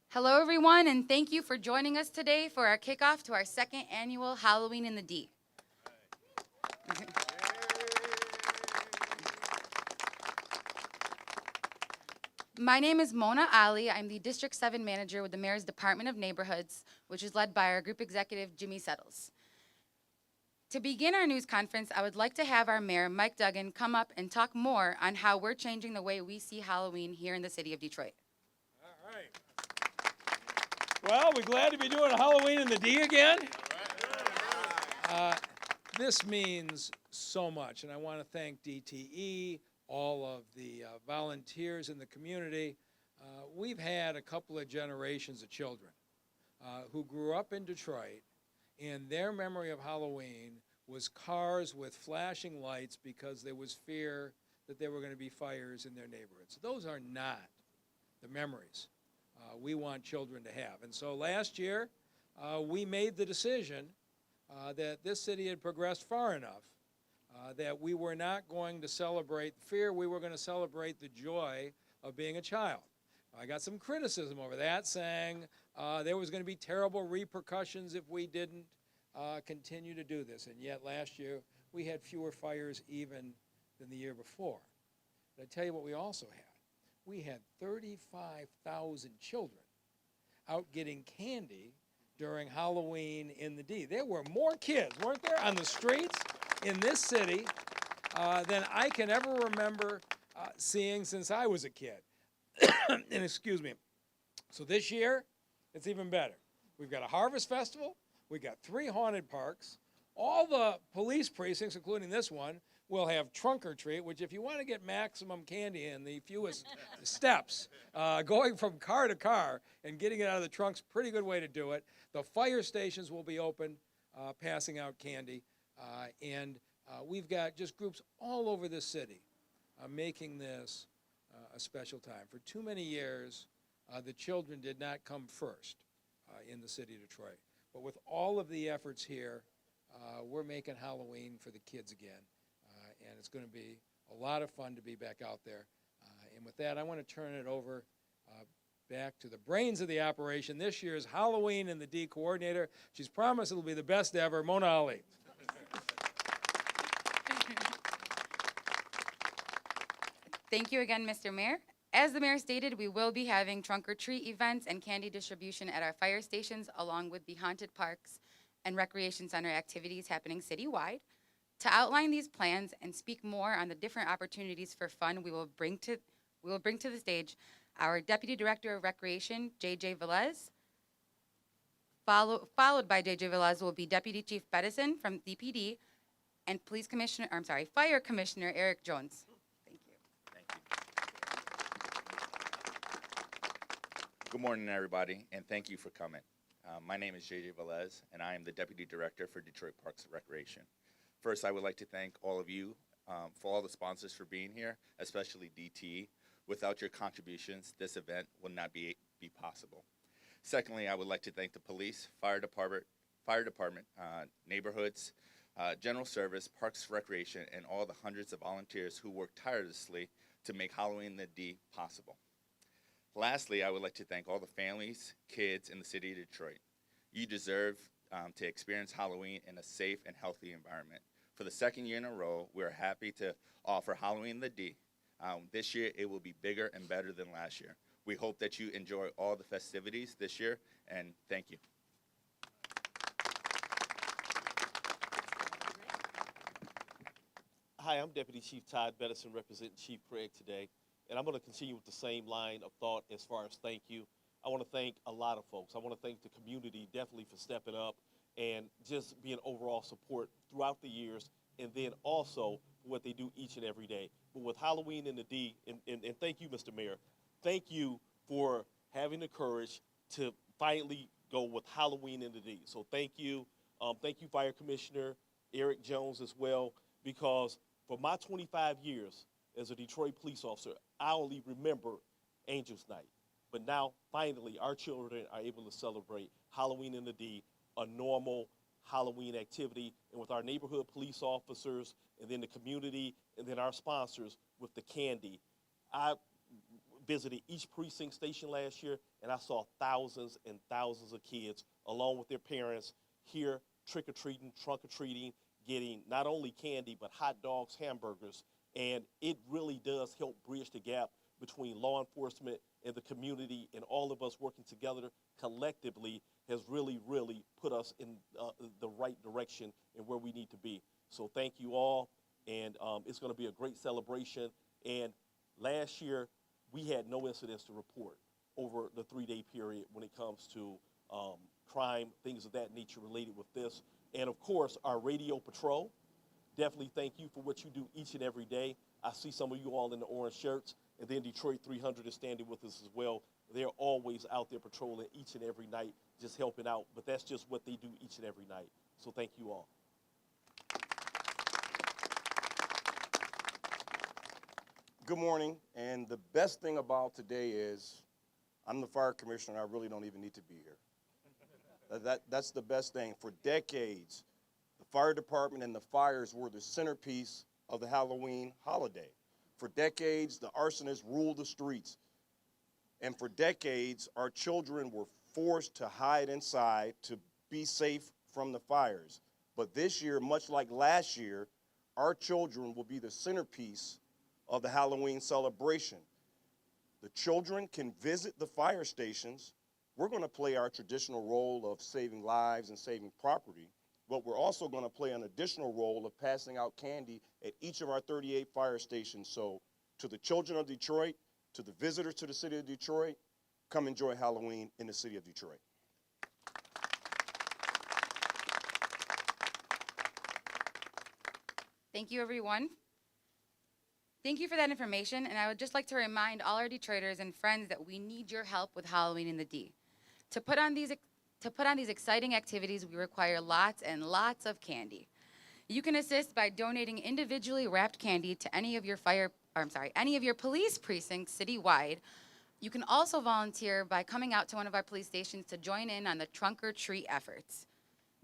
Hello, everyone, and thank you for joining us today for our kickoff to our second annual Halloween in the D. My name is Mona Ali. I'm the District 7 manager with the Mayor's Department of Neighborhoods, which is led by our group executive, Jimmy Settles. To begin our news conference, I would like to have our mayor, Mike Duggan, come up and talk more on how we're changing the way we see Halloween here in the city of Detroit. All right. Well, we're glad to be doing Halloween in the D again. This means so much, and I want to thank DTE, all of the volunteers in the community. We've had a couple of generations of children who grew up in Detroit, and their memory of Halloween was cars with flashing lights because there was fear that there were going to be fires in their neighborhoods. Those are not the memories we want children to have. And so last year, we made the decision that this city had progressed far enough that we were not going to celebrate fear, we were going to celebrate the joy of being a child. I got some criticism over that, saying there was going to be terrible repercussions if we didn't continue to do this. And yet last year, we had fewer fires even than the year before. But I tell you what we also had. We had 35,000 children out getting candy during Halloween in the D. There were more kids, weren't there, on the streets in this city than I can ever remember seeing since I was a kid. And excuse me. So this year, it's even better. We've got a harvest festival. We've got 3 haunted parks. All the police precincts, including this one, will have trunk or treat, which if you want to get maximum candy in the fewest steps, going from car to car and getting it out of the trunk's a pretty good way to do it. The fire stations will be open, passing out candy. And we've got just groups all over the city making this a special time. For too many years, the children did not come first in the city of Detroit. But with all of the efforts here, we're making Halloween for the kids again. And it's going to be a lot of fun to be back out there. And with that, I want to turn it over back to the brains of the operation. This year's Halloween in the D coordinator. She's promised it'll be the best ever, Mona Ali. Thank you again, Mr. Mayor. As the mayor stated, we will be having trunk or treat events and candy distribution at our fire stations, along with the haunted parks and recreation center activities happening citywide. To outline these plans and speak more on the different opportunities for fun we will bring to the stage our Deputy Director of Recreation, J.J. Velez. Followed by J.J. Velez will be Deputy Chief Bedison from DPD and Fire Commissioner Eric Jones. Thank you. Thank you. Good morning, everybody, and thank you for coming. My name is J.J. Velez, and I am the Deputy Director for Detroit Parks and Recreation. First, I would like to thank all of you for all the sponsors for being here, especially DTE. Without your contributions, this event would not be possible. Secondly, I would like to thank the police, fire department, neighborhoods, general service, parks, recreation, and all the hundreds of volunteers who work tirelessly to make Halloween in the D possible. Lastly, I would like to thank all the families, kids in the city of Detroit. You deserve to experience Halloween in a safe and healthy environment. For the second year in a row, we're happy to offer Halloween in the D. This year, it will be bigger and better than last year. We hope that you enjoy all the festivities this year, and thank you. Hi, I'm Deputy Chief Todd Bedison, representing Chief Craig today, and I'm going to continue with the same line of thought as far as thank you. I want to thank a lot of folks. I want to thank the community definitely for stepping up and just being overall support throughout the years, and then also what they do each and every day. But with Halloween in the D, and thank you, Mr. Mayor, thank you for having the courage to finally go with Halloween in the D. So thank you, Fire Commissioner Eric Jones as well, because for my 25 years as a Detroit police officer, I only remember Angels Night. But now, finally, our children are able to celebrate Halloween in the D, a normal Halloween activity, and with our neighborhood police officers, and then the community, and then our sponsors with the candy. visited each precinct station last year, and I saw thousands and thousands of kids, along with their parents, here trick-or-treating, trunk-or-treating, getting not only candy, but hot dogs, hamburgers. And it really does help bridge the gap between law enforcement and the community, and all of us working together collectively has really, really put us in the right direction and where we need to be. So thank you all, and it's going to be a great celebration. And last year, we had no incidents to report over the 3-day period when it comes to crime, things of that nature related with this. And of course, our radio patrol, definitely thank you for what you do each and every day. I see some of you all in the orange shirts, and then Detroit 300 is standing with us as well. They're always out there patrolling each and every night, just helping out, but that's just what they do each and every night. So thank you all. Good morning, and the best thing about today is I'm the fire commissioner, and I really don't even need to be here. That's the best thing. For decades, the fire department and the fires were the centerpiece of the Halloween holiday. For decades, the arsonists ruled the streets. And for decades, our children were forced to hide inside to be safe from the fires. But this year, much like last year, our children will be the centerpiece of the Halloween celebration. The children can visit the fire stations. We're going to play our traditional role of saving lives and saving property, but we're also going to play an additional role of passing out candy at each of our 38 fire stations. So to the children of Detroit, to the visitors to the city of Detroit, come enjoy Halloween in the city of Detroit. Thank you, everyone. Thank you for that information, and I would just like to remind all our Detroiters and friends that we need your help with Halloween in the D. To put on these exciting activities, we require lots and lots of candy. You can assist by donating individually wrapped candy to any of your police precincts citywide. You can also volunteer by coming out to one of our police stations to join in on the trunk or treat efforts.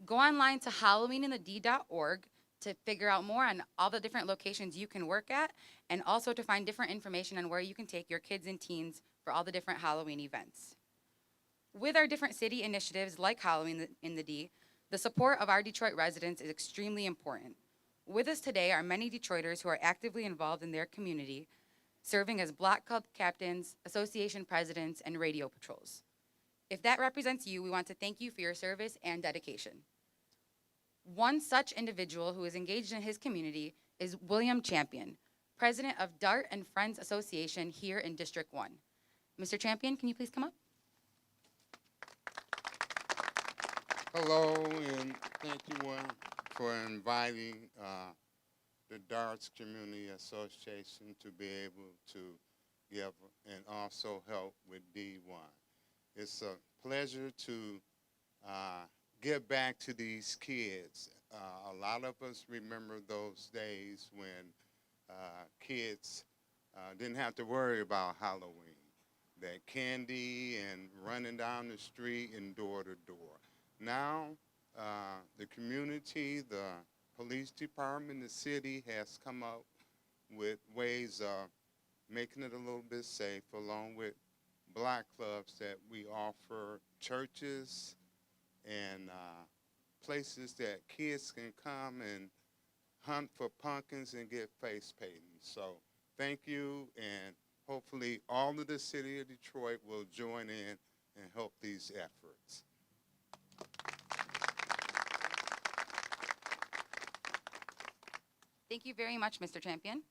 Go online to halloweeninthed.org to figure out more on all the different locations you can work at, and also to find different information on where you can take your kids and teens for all the different Halloween events. With our different city initiatives like Halloween in the D, the support of our Detroit residents is extremely important. With us today are many Detroiters who are actively involved in their community, serving as block club captains, association presidents, and radio patrols. If that represents you, we want to thank you for your service and dedication. One such individual who is engaged in his community is William Champion, president of Dart and Friends Association here in District 1. Mr. Champion, can you please come up? Hello, and thank you for inviting the Darts Community Association to be able to give and also help with D1. It's a pleasure to give back to these kids. A lot of us remember those days when kids didn't have to worry about Halloween. That candy and running down the street and door to door. Now, the community, the police department, the city has come up with ways of making it a little bit safe, along with block clubs that we offer churches and places that kids can come and hunt for pumpkins and get face painting. So thank you, and hopefully all of the city of Detroit will join in and help these efforts. Thank you very much, Mr. Champion.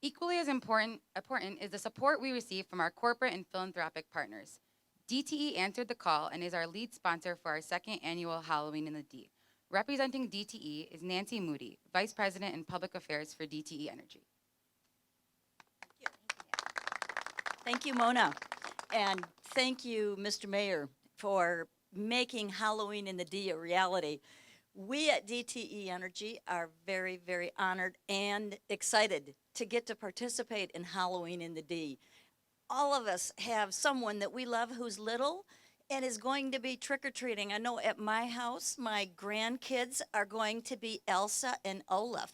Equally as important is the support we receive from our corporate and philanthropic partners. DTE answered the call and is our lead sponsor for our second annual Halloween in the D. Representing DTE is Nancy Moody, Vice President in Public Affairs for DTE Energy. Thank you, Mona. And thank you, Mr. Mayor, for making Halloween in the D a reality. We at DTE Energy are very, very honored and excited to get to participate in Halloween in the D. All of us have someone that we love who's little and is going to be trick-or-treating. I know at my house, my grandkids are going to be Elsa and Olaf,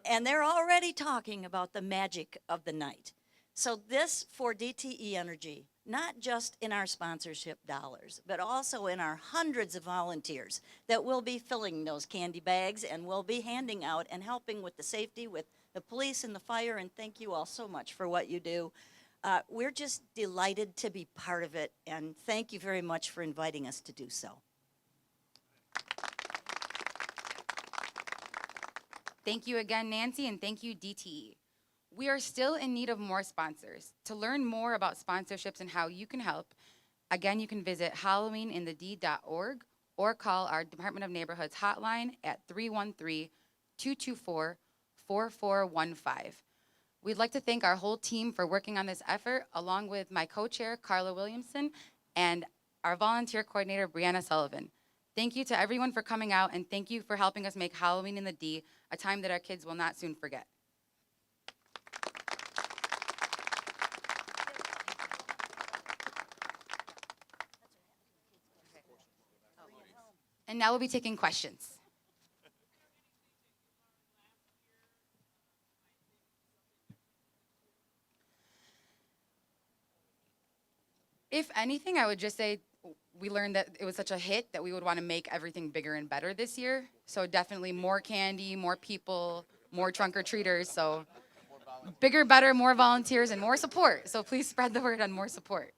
and they're already talking about the magic of the night. So this for DTE Energy, not just in our sponsorship dollars, but also in our hundreds of volunteers that will be filling those candy bags and will be handing out and helping with the safety with the police and the fire, and thank you all so much for what you do. We're just delighted to be part of it, and thank you very much for inviting us to do so. Thank you again, Nancy, and thank you, DTE. We are still in need of more sponsors. To learn more about sponsorships and how you can help, again, you can visit HalloweenInTheD.org or call our Department of Neighborhoods hotline at 313-224-4415. We'd like to thank our whole team for working on this effort, along with my co-chair, Carla Williamson, and our volunteer coordinator, Brianna Sullivan. Thank you to everyone for coming out, and thank you for helping us make Halloween in the D a time that our kids will not soon forget. And now we'll be taking questions. If anything, I would just say we learned that it was such a hit that we would want to make everything bigger and better this year. So definitely more candy, more people, more trunk-or-treaters. So bigger, better, more volunteers, and more support. So please spread the word on more support.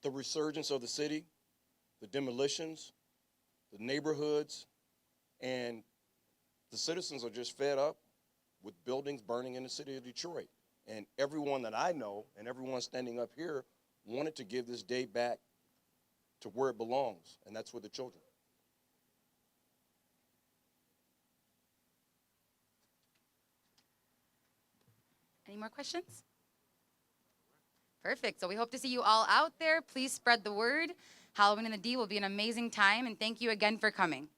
The resurgence of the city, the demolitions, the neighborhoods, and the citizens are just fed up with buildings burning in the city of Detroit. And everyone that I know and everyone standing up here wanted to give this day back to where it belongs, and that's with the children. Any more questions? Perfect. So we hope to see you all out there. Please spread the word. Halloween in the D will be an amazing time, and thank you again for coming.